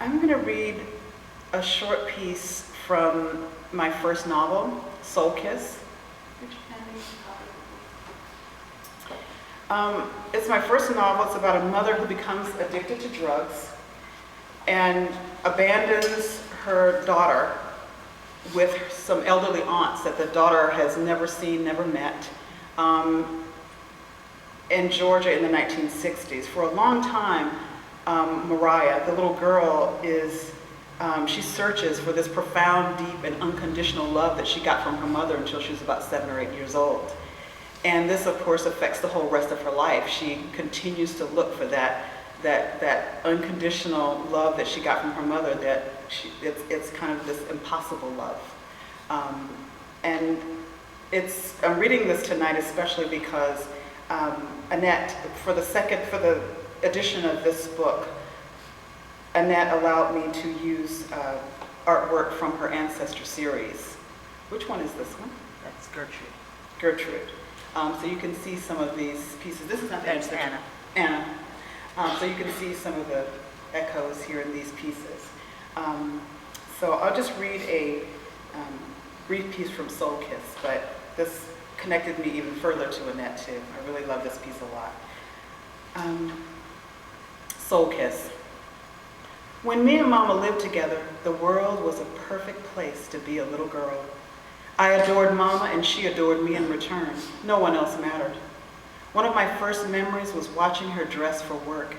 I'm going to read a short piece from my first novel, Soul Kiss. It's my first novel. It's about a mother who becomes addicted to drugs and abandons her daughter with some elderly aunts that the daughter has never seen, never met, in Georgia in the 1960s. For a long time, Mariah, the little girl, she searches for this profound, deep, and unconditional love that she got from her mother until she was about 7 or 8 years old. And this, of course, affects the whole rest of her life. She continues to look for that unconditional love that she got from her mother, it's kind of this impossible love. And I'm reading this tonight especially because Annette, for the edition of this book, Annette allowed me to use artwork from her Ancestor series. Which one is this one? That's Gertrude. Gertrude. So you can see some of these pieces. This is not the That's Ancestor. Anna. Anna. So you can see some of the echoes here in these pieces. So I'll just read a brief piece from Soul Kiss, but this connected me even further to Annette too. I really love this piece a lot. Soul Kiss. When me and Mama lived together, the world was a perfect place to be a little girl. I adored Mama and she adored me in return. No one else mattered. One of my first memories was watching her dress for work.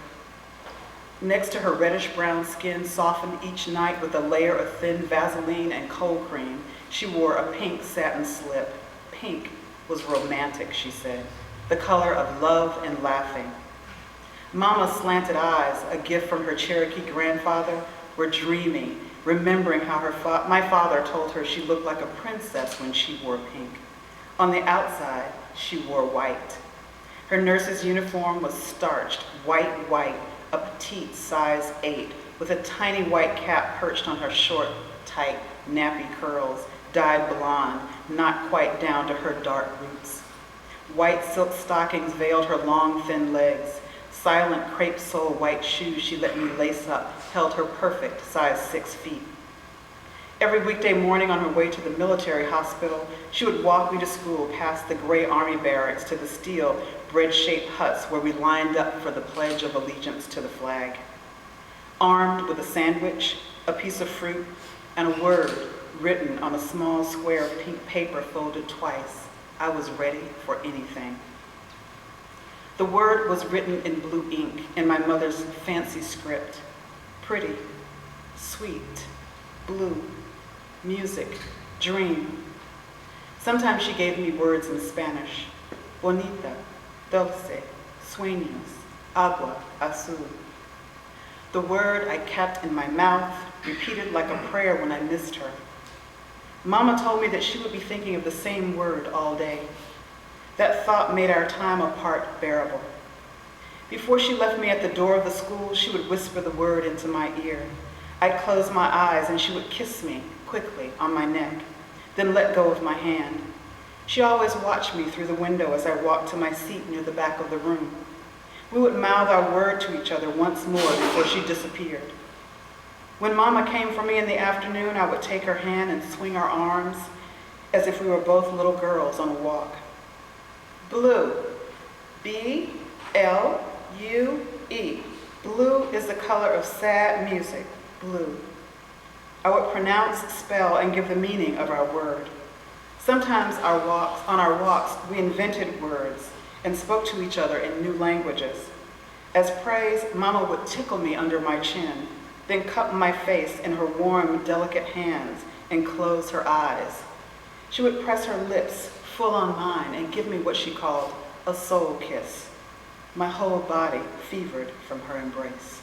Next to her reddish-brown skin softened each night with a layer of thin Vaseline and cold cream, she wore a pink satin slip. Pink was romantic, she said, the color of love and laughing. Mama's slanted eyes, a gift from her Cherokee grandfather, were dreamy, remembering how my father told her she looked like a princess when she wore pink. On the outside, she wore white. Her nurse's uniform was starched, white, a petite size 8, with a tiny white cap perched on her short, tight, nappy curls, dyed blonde, not quite down to her dark roots. White silk stockings veiled her long, thin legs. Silent crepe sole white shoes she let me lace up held her perfect size 6 feet. Every weekday morning on her way to the military hospital, she would walk me to school past the gray army barracks to the steel bread-shaped huts where we lined up for the Pledge of Allegiance to the flag. Armed with a sandwich, a piece of fruit, and a word written on a small square of pink paper folded twice, I was ready for anything. The word was written in blue ink in my mother's fancy script. Pretty, sweet, blue, music, dream. Sometimes she gave me words in Spanish. Bonita, dulce, sueños, agua, azul. The word I kept in my mouth, repeated like a prayer when I missed her. Mama told me that she would be thinking of the same word all day. That thought made our time apart bearable. Before she left me at the door of the school, she would whisper the word into my ear. I'd close my eyes and she would kiss me quickly on my neck, then let go of my hand. She always watched me through the window as I walked to my seat near the back of the room. We would mouth our word to each other once more before she disappeared. When Mama came for me in the afternoon, I would take her hand and swing our arms as if we were both little girls on a walk. Blue, B-L-U-E. Blue is the color of sad music, blue. I would pronounce, spell, and give the meaning of our word. Sometimes on our walks, we invented words and spoke to each other in new languages. As praise, Mama would tickle me under my chin, then cup my face in her warm, delicate hands and close her eyes. She would press her lips full on mine and give me what she called a soul kiss. My whole body fevered from her embrace.